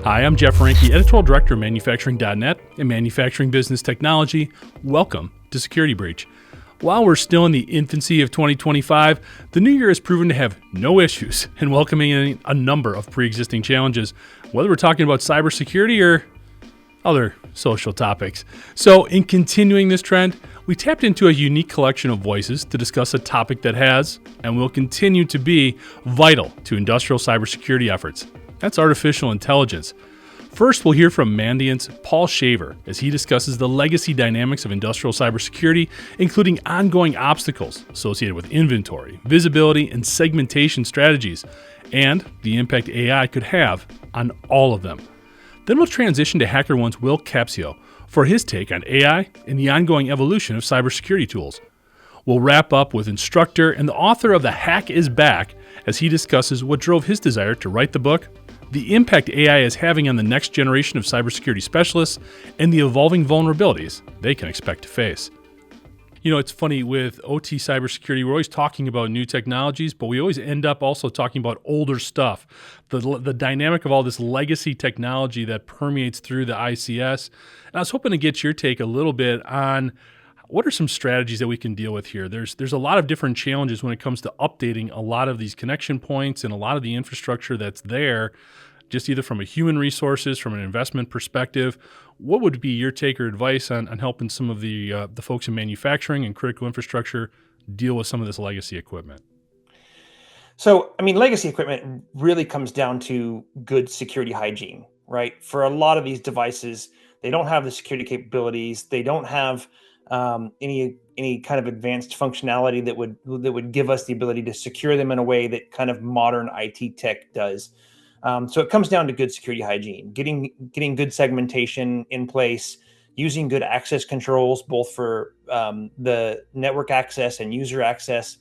Hi, I'm Jeff Ranke, Editorial Director of Manufacturing.net and Manufacturing Business Technology. Welcome to Security Breach. While we're still in the infancy of 2025, the new year has proven to have no issues in welcoming in a number of pre-existing challenges, whether we're talking about cybersecurity or other social topics. So in continuing this trend, we tapped into a unique collection of voices to discuss a topic that has and will continue to be vital to industrial cybersecurity efforts. That's artificial intelligence. First, we'll hear from Mandiant's Paul Shaver as he discusses the legacy dynamics of industrial cybersecurity, including ongoing obstacles associated with inventory, visibility, and segmentation strategies, and the impact AI could have on all of them. Then we'll transition to HackerOne's Will Capsio for his take on AI and the ongoing evolution of cybersecurity tools. We'll wrap up with instructor and the author of The Hack is Back as he discusses what drove his desire to write the book, the impact AI is having on the next generation of cybersecurity specialists, and the evolving vulnerabilities they can expect to face. You know, it's funny with OT cybersecurity, we're always talking about new technologies, but we always end up also talking about older stuff. The dynamic of all this legacy technology that permeates through the ICS. And I was hoping to get your take a little bit on what are some strategies that we can deal with here. There's a lot of different challenges when it comes to updating a lot of these connection points and a lot of the infrastructure that's there, just either from a human resources, from an investment perspective. What would be your take or advice on helping some of the folks in manufacturing and critical infrastructure deal with some of this legacy equipment? So, I mean, legacy equipment really comes down to good security hygiene, right? For a lot of these devices, they don't have the security capabilities. They don't have any kind of advanced functionality that would give us the ability to secure them in a way that kind of modern IT tech does. So it comes down to good security hygiene, getting good segmentation in place, using good access controls, both for the network access and user access,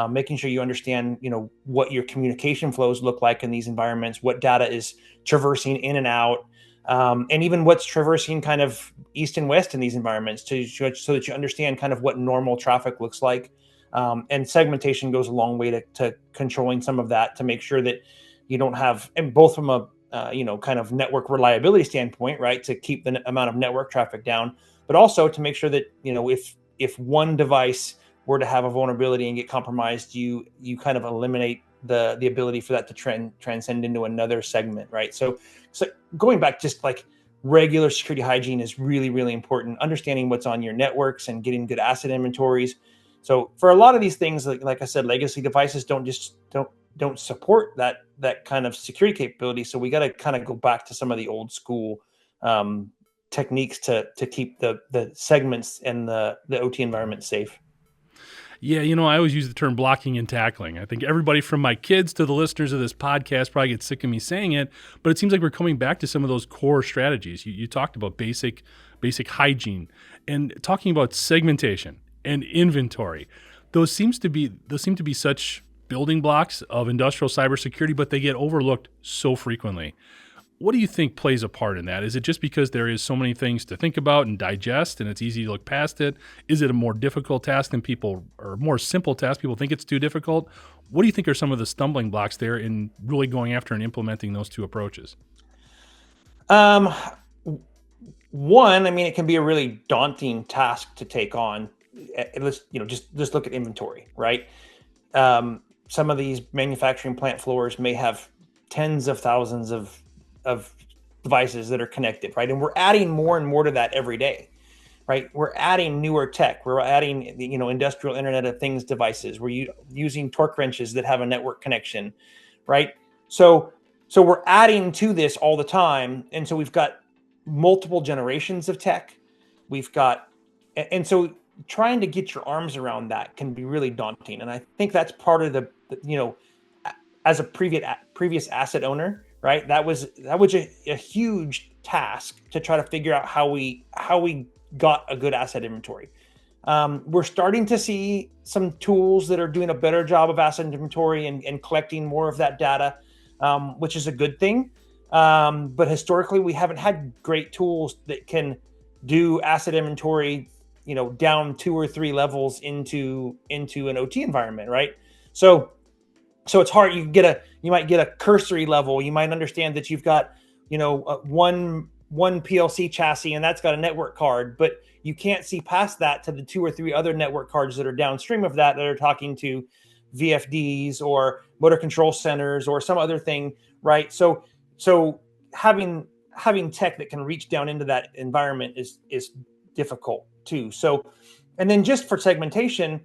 making sure you understand, what your communication flows look like in these environments, what data is traversing in and out, and even what's traversing kind of east and west in these environments so that you understand kind of what normal traffic looks like. And segmentation goes a long way to controlling some of that to make sure that you don't have, and both from a kind of network reliability standpoint, right, to keep the amount of network traffic down, but also to make sure that if one device were to have a vulnerability and get compromised, you kind of eliminate the ability for that to transcend into another segment, right? So going back, just like regular security hygiene is really, really important. Understanding what's on your networks and getting good asset inventories. So for a lot of these things, like I said, legacy devices don't support that kind of security capability. So we got to kind of go back to some of the old school techniques to keep the segments and the OT environment safe. Yeah, I always use the term blocking and tackling. I think everybody from my kids to the listeners of this podcast probably gets sick of me saying it, but it seems like we're coming back to some of those core strategies. You talked about basic hygiene and talking about segmentation and inventory. Those seem to be such building blocks of industrial cybersecurity, but they get overlooked so frequently. What do you think plays a part in that? Is it just because there is so many things to think about and digest and it's easy to look past it? Is it a more difficult task than people, or a more simple task people think it's too difficult? What do you think are some of the stumbling blocks there in really going after and implementing those two approaches? One, I mean, it can be a really daunting task to take on. Let's, just look at inventory, right? Some of these manufacturing plant floors may have tens of thousands of devices that are connected, right? And we're adding more and more to that every day, right? We're adding newer tech. We're adding, industrial Internet of Things devices. We're using torque wrenches that have a network connection, right? So we're adding to this all the time. And so we've got multiple generations of tech. And so trying to get your arms around that can be really daunting. And I think that's part of as a previous asset owner, right? That was a huge task to try to figure out how we got a good asset inventory. We're starting to see some tools that are doing a better job of asset inventory and collecting more of that data, which is a good thing. But historically, we haven't had great tools that can do asset inventory, down 2 or 3 levels into an OT environment, right? So it's hard. You might get a cursory level. You might understand that you've got one PLC chassis, and that's got a network card, but you can't see past that to the 2 or 3 other network cards that are downstream of that are talking to VFDs or motor control centers or some other thing, right? So having tech that can reach down into that environment is difficult too. So, and then just for segmentation,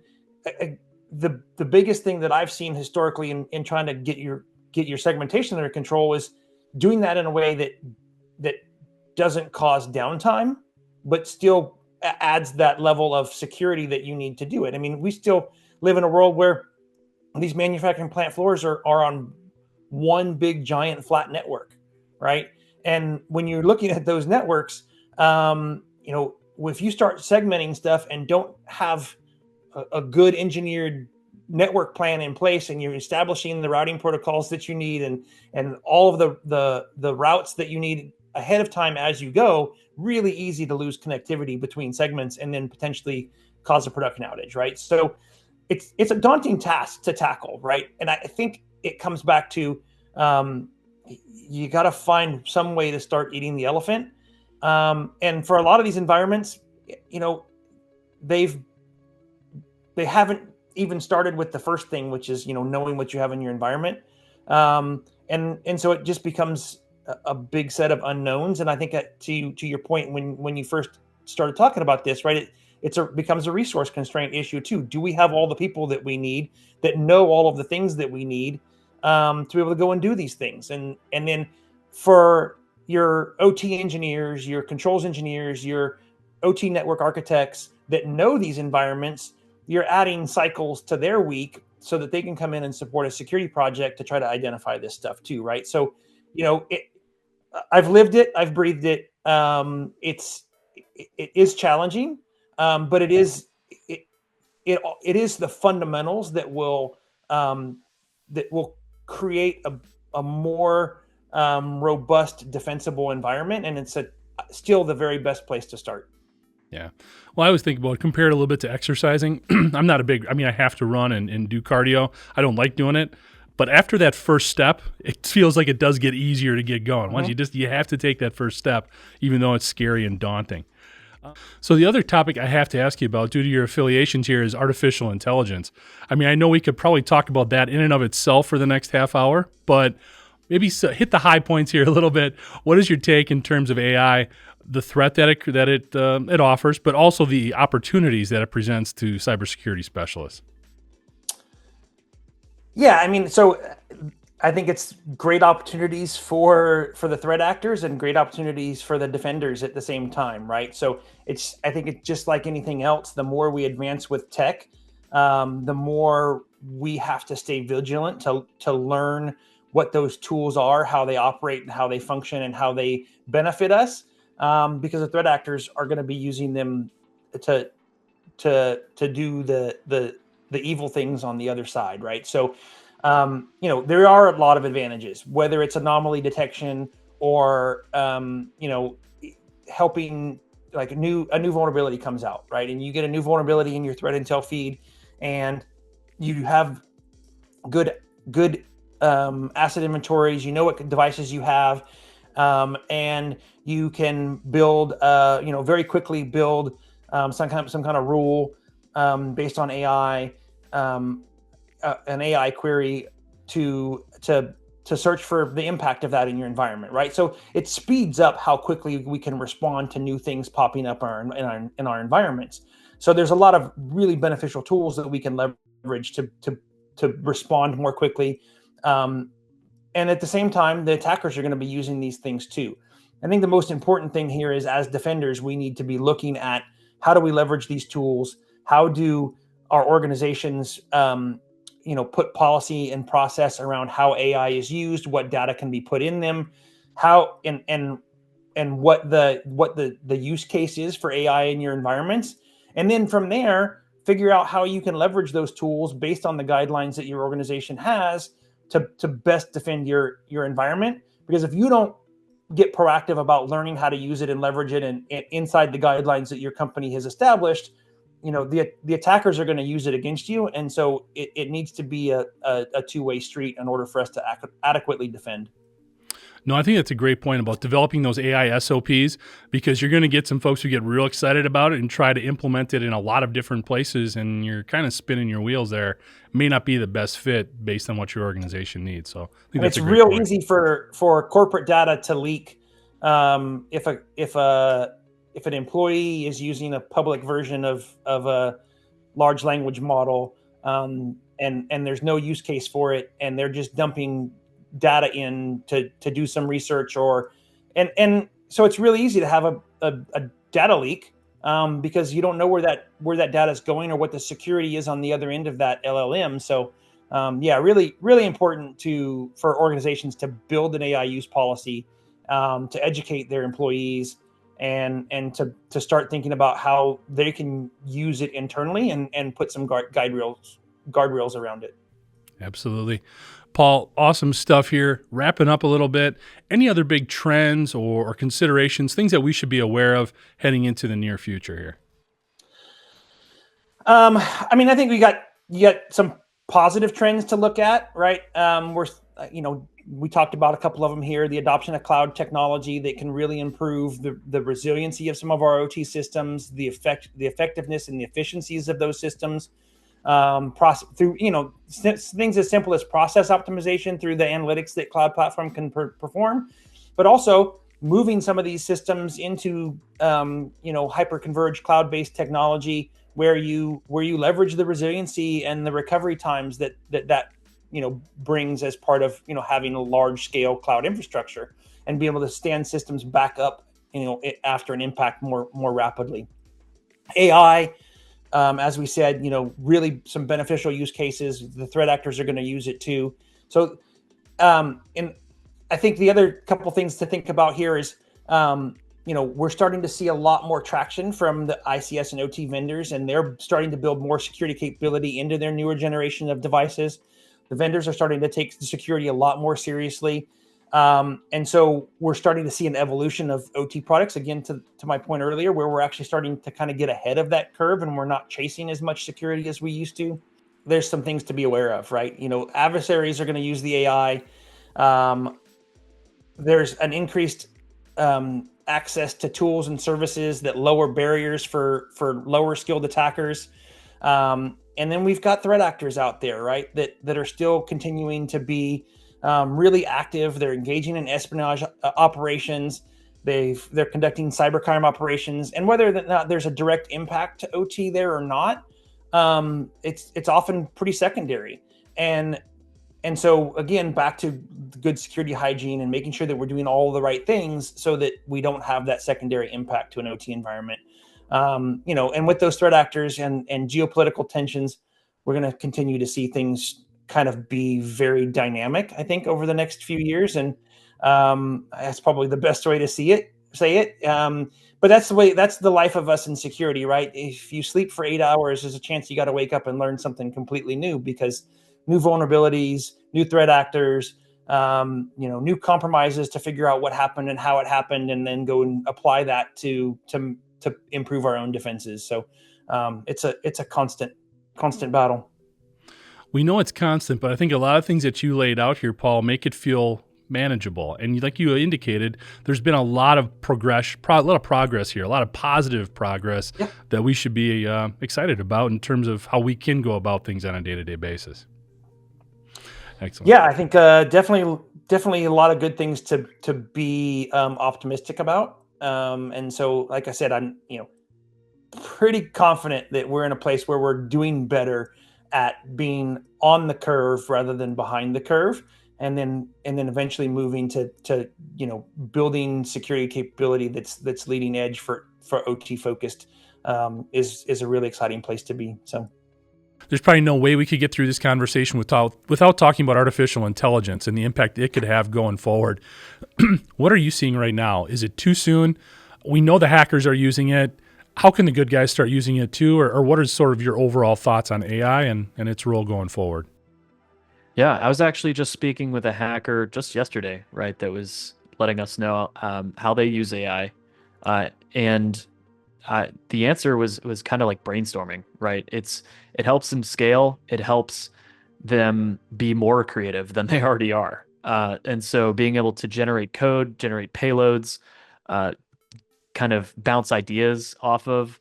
the biggest thing that I've seen historically in trying to get your segmentation under control is doing that in a way that doesn't cause downtime, but still adds that level of security that you need to do it. I mean, we still live in a world where these manufacturing plant floors are on one big giant flat network, right? And when you're looking at those networks, if you start segmenting stuff and don't have a good engineered network plan in place, and you're establishing the routing protocols that you need and all of the routes that you need ahead of time as you go, really easy to lose connectivity between segments and then potentially cause a production outage, right? So it's a daunting task to tackle, right? And I think it comes back to you got to find some way to start eating the elephant. And for a lot of these environments, they haven't even started with the first thing, which is knowing what you have in your environment, and so it just becomes a big set of unknowns. And I think that to your point when you first started talking about this, right? It becomes a resource constraint issue too. Do we have all the people that we need that know all of the things that we need to be able to go and do these things? And then for your OT engineers, your controls engineers, your OT network architects that know these environments, you're adding cycles to their week so that they can come in and support a security project to try to identify this stuff too, right? So, I've lived it, I've breathed it. It is challenging, but it is the fundamentals that will create a more robust, defensible environment, and it's still the very best place to start. Yeah. Well, I always think about compare it a little bit to exercising. I have to run and do cardio. I don't like doing it. But after that first step, it feels like it does get easier to get going. Once you have to take that first step, even though it's scary and daunting. So the other topic I have to ask you about, due to your affiliations here, is artificial intelligence. I mean, I know we could probably talk about that in and of itself for the next half hour, but maybe hit the high points here a little bit. What is your take in terms of AI, the threat that it offers, but also the opportunities that it presents to cybersecurity specialists? Yeah, I mean, so I think it's great opportunities for the threat actors and great opportunities for the defenders at the same time, right? So I think it's just like anything else. The more we advance with tech, the more we have to stay vigilant to learn what those tools are, how they operate, and how they function, and how they benefit us. Because the threat actors are going to be using them to do the evil things on the other side, right? So, there are a lot of advantages, whether it's anomaly detection or, helping, like a new vulnerability comes out, right? And you get a new vulnerability in your threat intel feed, and you have good asset inventories. You know what devices you have, and you can build, very quickly build some kind of rule based on AI. An AI query to search for the impact of that in your environment, right? So it speeds up how quickly we can respond to new things popping up in our environments. So there's a lot of really beneficial tools that we can leverage to respond more quickly. And at the same time, the attackers are going to be using these things too. I think the most important thing here is, as defenders, we need to be looking at how do we leverage these tools? How do our organizations put policy and process around how AI is used, what data can be put in them, how and what the use case is for AI in your environments. And then from there, figure out how you can leverage those tools based on the guidelines that your organization has to best defend your environment. Because if you don't get proactive about learning how to use it and leverage it and inside the guidelines that your company has established, the attackers are going to use it against you. And so it needs to be a two-way street in order for us to adequately defend. No, I think that's a great point about developing those AI SOPs, because you're going to get some folks who get real excited about it and try to implement it in a lot of different places, and you're kind of spinning your wheels there. It may not be the best fit based on what your organization needs. So I think And that's it's a great real point. easy for corporate data to leak. If an employee is using a public version of a large language model, and there's no use case for it, and they're just dumping data in to do some research, and so it's really easy to have a data leak, because you don't know where that data is going or what the security is on the other end of that LLM. So yeah, really, really important for organizations to build an AI use policy, to educate their employees, and to start thinking about how they can use it internally, and put some guardrails around it. Absolutely. Paul, awesome stuff here. Wrapping up a little bit. Any other big trends or considerations, things that we should be aware of heading into the near future here? I mean, I think you got some positive trends to look at, right? We talked about a couple of them here: the adoption of cloud technology that can really improve the resiliency of some of our OT systems, the effectiveness and the efficiencies of those systems, through things as simple as process optimization through the analytics that cloud platform can perform, but also moving some of these systems into hyper converged cloud based technology, where you leverage the resiliency and the recovery times that brings as part of having a large scale cloud infrastructure, and be able to stand systems back up after an impact more rapidly. AI, as we said, really some beneficial use cases. The threat actors are going to use it too. So, and I think the other couple things to think about here is, we're starting to see a lot more traction from the ICS and OT vendors, and they're starting to build more security capability into their newer generation of devices. The vendors are starting to take the security a lot more seriously. And so we're starting to see an evolution of OT products, again, to my point earlier, where we're actually starting to kind of get ahead of that curve, and we're not chasing as much security as we used to. There's some things to be aware of, right? Adversaries are going to use the AI. There's an increased access to tools and services that lower barriers for lower skilled attackers. And then we've got threat actors out there, right, that are still continuing to be really active. They're engaging in espionage operations. They're conducting cybercrime operations, and whether or not there's a direct impact to OT there or not, it's often pretty secondary. And so again, back to good security hygiene and making sure that we're doing all the right things so that we don't have that secondary impact to an OT environment. And with those threat actors and geopolitical tensions, we're going to continue to see things kind of be very dynamic, I think, over the next few years. And that's probably the best way to say it. But that's the life of us in security, right? If you sleep for 8 hours, there's a chance you got to wake up and learn something completely new, because new vulnerabilities, new threat actors, new compromises to figure out what happened and how it happened, and then go and apply that to improve our own defenses. So it's a constant battle. We know it's constant, but I think a lot of things that you laid out here, Paul, make it feel manageable. And like you indicated, there's been a lot of progress here, a lot of positive progress that we should be excited about in terms of how we can go about things on a day-to-day basis. Excellent. Yeah, I think definitely a lot of good things to be optimistic about. And so, like I said, I'm pretty confident that we're in a place where we're doing better at being on the curve rather than behind the curve, and then eventually moving to building security capability that's leading edge for OT focused, is a really exciting place to be. So there's probably no way we could get through this conversation without talking about artificial intelligence and the impact it could have going forward. What are you seeing right now? Is it too soon? We know the hackers are using it. How can the good guys start using it too? Or what are sort of your overall thoughts on AI and its role going forward? Yeah, I was actually just speaking with a hacker just yesterday, right, that was letting us know how they use AI. And the answer was kind of like brainstorming, right? It helps them scale. It helps them be more creative than they already are. And so being able to generate code, generate payloads, uh, kind of bounce ideas off of,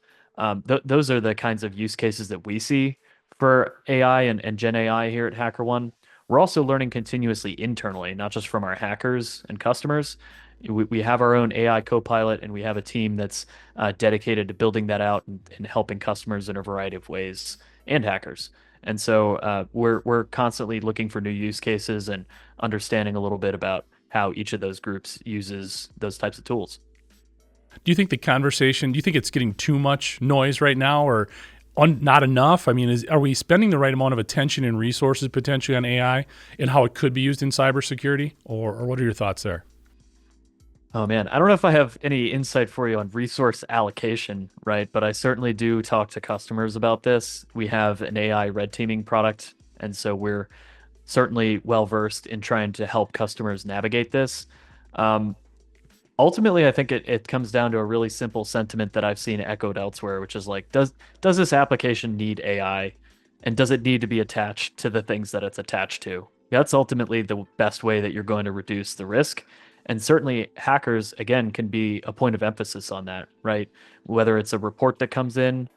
those are the kinds of use cases that we see for AI and Gen AI here at HackerOne. We're also learning continuously internally, not just from our hackers and customers. We have our own AI co-pilot, and we have a team that's dedicated to building that out and helping customers in a variety of ways and hackers. And so we're constantly looking for new use cases and understanding a little bit about how each of those groups uses those types of tools. Do you think do you think it's getting too much noise right now, or not enough? I mean, are we spending the right amount of attention and resources potentially on AI and how it could be used in cybersecurity? Or what are your thoughts there? Oh man, I don't know if I have any insight for you on resource allocation, right? But I certainly do talk to customers about this. We have an AI red teaming product, and so we're certainly well versed in trying to help customers navigate this. Um, Ultimately, I think it comes down to a really simple sentiment that I've seen echoed elsewhere, which is like, does this application need AI, and does it need to be attached to the things that it's attached to? That's ultimately the best way that you're going to reduce the risk. And certainly, hackers again can be a point of emphasis on that, right? Whether it's a report that comes in,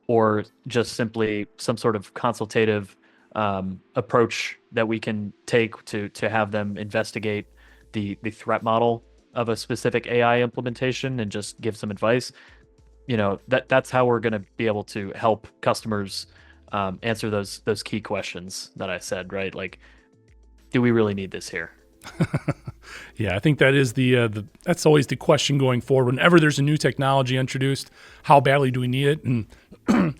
or just simply some sort of consultative approach that we can take to have them investigate the threat model of a specific AI implementation and just give some advice. That's how we're going to be able to help customers answer those key questions that I said, right? Like, do we really need this here? Yeah, I think that is that's always the question going forward. Whenever there's a new technology introduced, how badly do we need it? And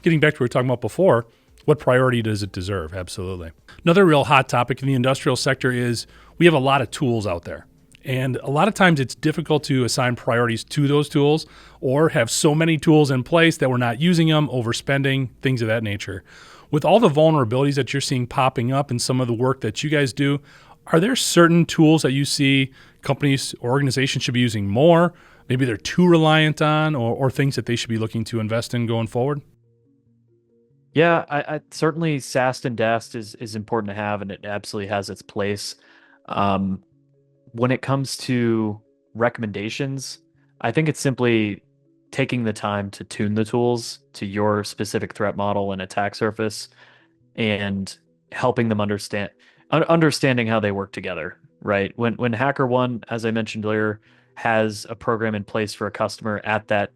getting back to what we were talking about before, what priority does it deserve? Absolutely. Another real hot topic in the industrial sector is we have a lot of tools out there. And a lot of times it's difficult to assign priorities to those tools or have so many tools in place that we're not using them, overspending, things of that nature. With all the vulnerabilities that you're seeing popping up in some of the work that you guys do, are there certain tools that you see companies or organizations should be using more? Maybe they're too reliant on, or things that they should be looking to invest in going forward? Yeah, I certainly SAST and DAST is important to have, and it absolutely has its place. Um, when it comes to recommendations, I think it's simply taking the time to tune the tools to your specific threat model and attack surface, and helping them understanding how they work together, right? When HackerOne, as I mentioned earlier, has a program in place for a customer at that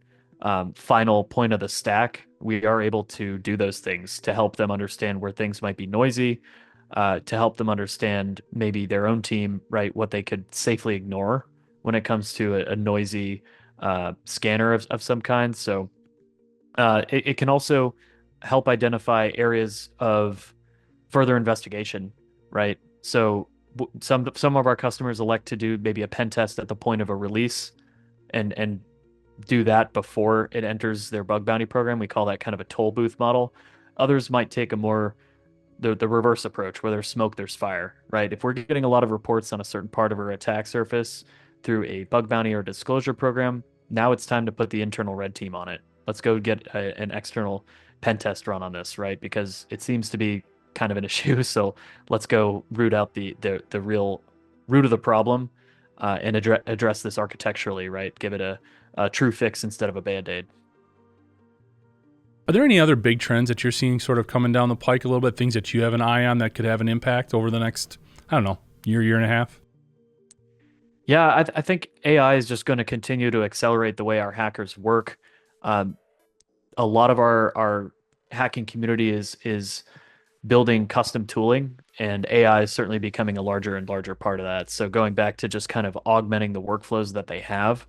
final point of the stack, we are able to do those things to help them understand where things might be noisy, to help them understand maybe their own team, right, what they could safely ignore when it comes to a noisy scanner of some kind. So it can also help identify areas of further investigation, right? So some of our customers elect to do maybe a pen test at the point of a release, and do that before it enters their bug bounty program. We call that kind of a toll booth model. Others might take a more the reverse approach, where there's smoke, there's fire, right? If we're getting a lot of reports on a certain part of our attack surface through a bug bounty or disclosure program, now it's time to put the internal red team on it. Let's go get an external pen test run on this, right? Because it seems to be kind of an issue. So let's go root out the real root of the problem, and address this architecturally, right? Give it a true fix instead of a band-aid. Are there any other big trends that you're seeing sort of coming down the pike a little bit, things that you have an eye on that could have an impact over the next, I don't know, year and a half? Yeah, I think AI is just going to continue to accelerate the way our hackers work. Um, a lot of our hacking community is building custom tooling, and AI is certainly becoming a larger and larger part of that. So going back to just kind of augmenting the workflows that they have,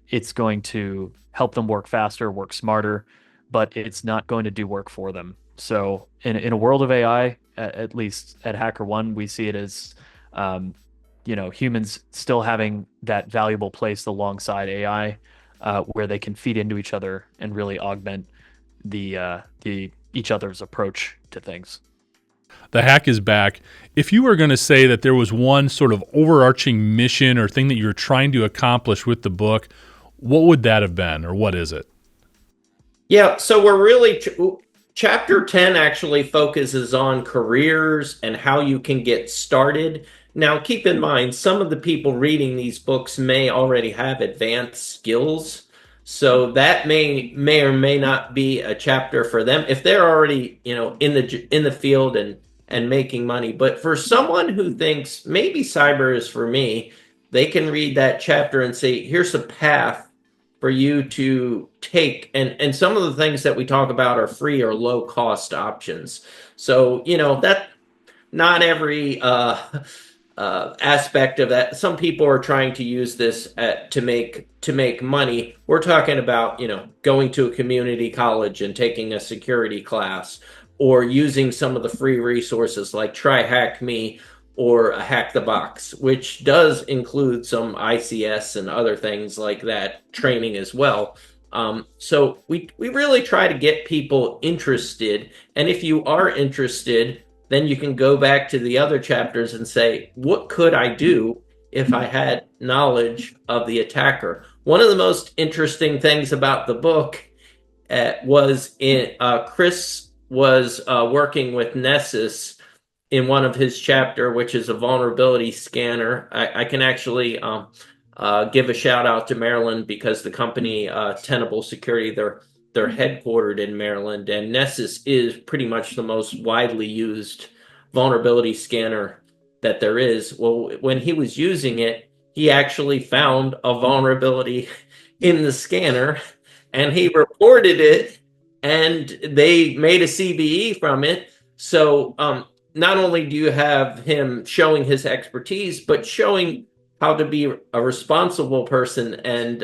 it's going to help them work faster, work smarter, but it's not going to do work for them. So in a world of AI, at least at HackerOne, we see it as humans still having that valuable place alongside AI, where they can feed into each other and really augment the each other's approach to things. The hack is back. If you were going to say that there was one sort of overarching mission or thing that you were trying to accomplish with the book, what would that have been, or what is it? Yeah, so we're really Chapter 10 actually focuses on careers and how you can get started. Now, keep in mind, some of the people reading these books may already have advanced skills. So that may or may not be a chapter for them if they're already, in the field and making money. But for someone who thinks maybe cyber is for me, they can read that chapter and say, here's a path for you to take, and some of the things that we talk about are free or low cost options. So that not every aspect of that. Some people are trying to use this to make money. We're talking about going to a community college and taking a security class, or using some of the free resources like Try Hack Me or Hack the Box, which does include some ICS and other things like that training as well. So we really try to get people interested. And if you are interested, then you can go back to the other chapters and say, what could I do if I had knowledge of the attacker? One of the most interesting things about the book was Chris was working with Nessus in one of his chapter, which is a vulnerability scanner. I can actually give a shout out to Maryland, because the company Tenable Security, they're headquartered in Maryland, and Nessus is pretty much the most widely used vulnerability scanner that there is. Well, when he was using it, he actually found a vulnerability in the scanner, and he reported it, and they made a CBE from it. So not only do you have him showing his expertise, but showing how to be a responsible person and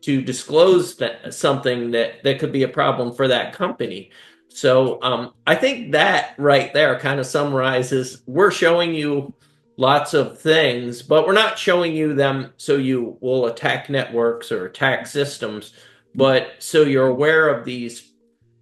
to disclose something that could be a problem for that company. So I think that right there kind of summarizes, we're showing you lots of things, but we're not showing you them so you will attack networks or attack systems, but so you're aware of these,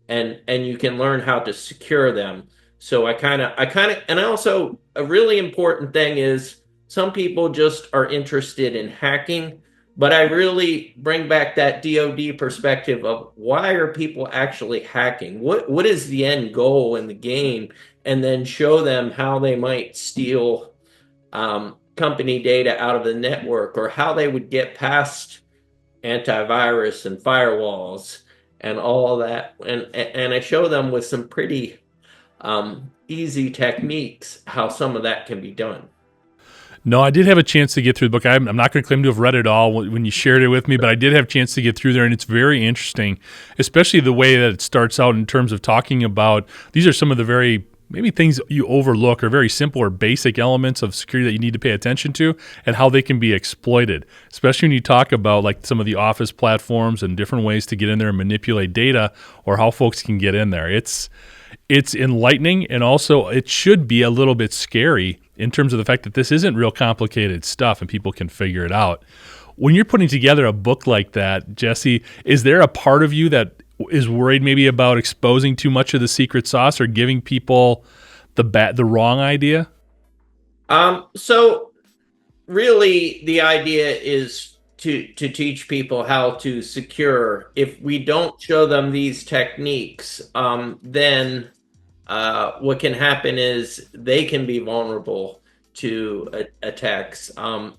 and you can learn how to secure them. So and also a really important thing is, some people just are interested in hacking, but I really bring back that DoD perspective of, why are people actually hacking? What is the end goal in the game? And then show them how they might steal company data out of the network, or how they would get past antivirus and firewalls and all that. And I show them with some pretty easy techniques how some of that can be done. No, I did have a chance to get through the book. I'm not going to claim to have read it all when you shared it with me, but I did have a chance to get through there, and it's very interesting, especially the way that it starts out in terms of talking about, these are some of the very maybe things you overlook, or very simple or basic elements of security that you need to pay attention to, and how they can be exploited, especially when you talk about like some of the Office platforms and different ways to get in there and manipulate data, or how folks can get in there. It's enlightening, and also it should be a little bit scary in terms of the fact that this isn't real complicated stuff and people can figure it out. When you're putting together a book like that, Jesse, is there a part of you that is worried maybe about exposing too much of the secret sauce, or giving people the wrong idea? So really the idea is to teach people how to secure. If we don't show them these techniques, then what can happen is they can be vulnerable to attacks.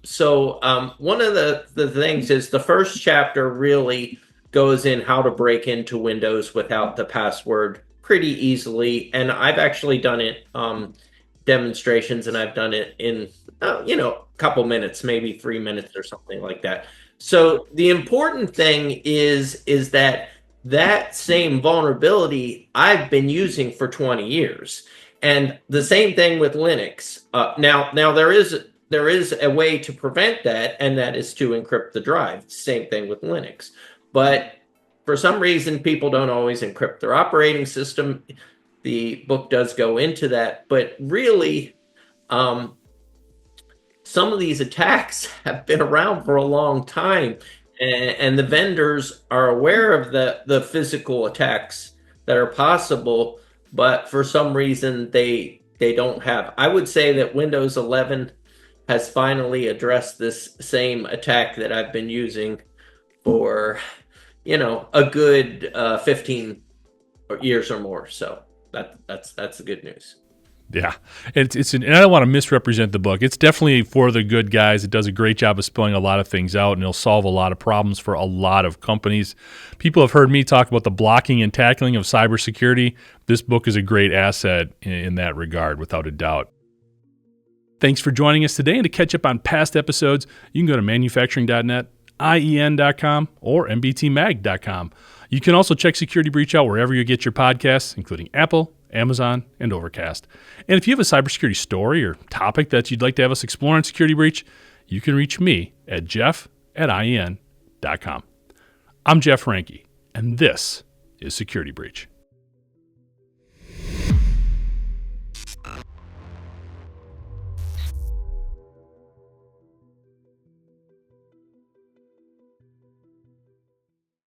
So one of the things is, the first chapter really goes in how to break into Windows without the password pretty easily. And I've actually done it demonstrations, and I've done it in a couple minutes, maybe 3 minutes or something like that. So the important thing is that same vulnerability I've been using for 20 years. And the same thing with Linux. Now there is a way to prevent that, and that is to encrypt the drive. Same thing with Linux. But for some reason, people don't always encrypt their operating system. The book does go into that, but really, some of these attacks have been around for a long time, and the vendors are aware of the physical attacks that are possible, but for some reason they don't have. I would say that Windows 11 has finally addressed this same attack that I've been using for a good 15 years or more. So that's the good news. Yeah, and and I don't want to misrepresent the book. It's definitely for the good guys. It does a great job of spelling a lot of things out, and it'll solve a lot of problems for a lot of companies. People have heard me talk about the blocking and tackling of cybersecurity. This book is a great asset in that regard, without a doubt. Thanks for joining us today, and to catch up on past episodes, you can go to manufacturing.net, IEN.com, or MBTmag.com. You can also check Security Breach out wherever you get your podcasts, including Apple, Amazon, and Overcast. And if you have a cybersecurity story or topic that you'd like to have us explore on Security Breach, you can reach me at jeff@ien.com. I'm Jeff Ranke, and this is Security Breach.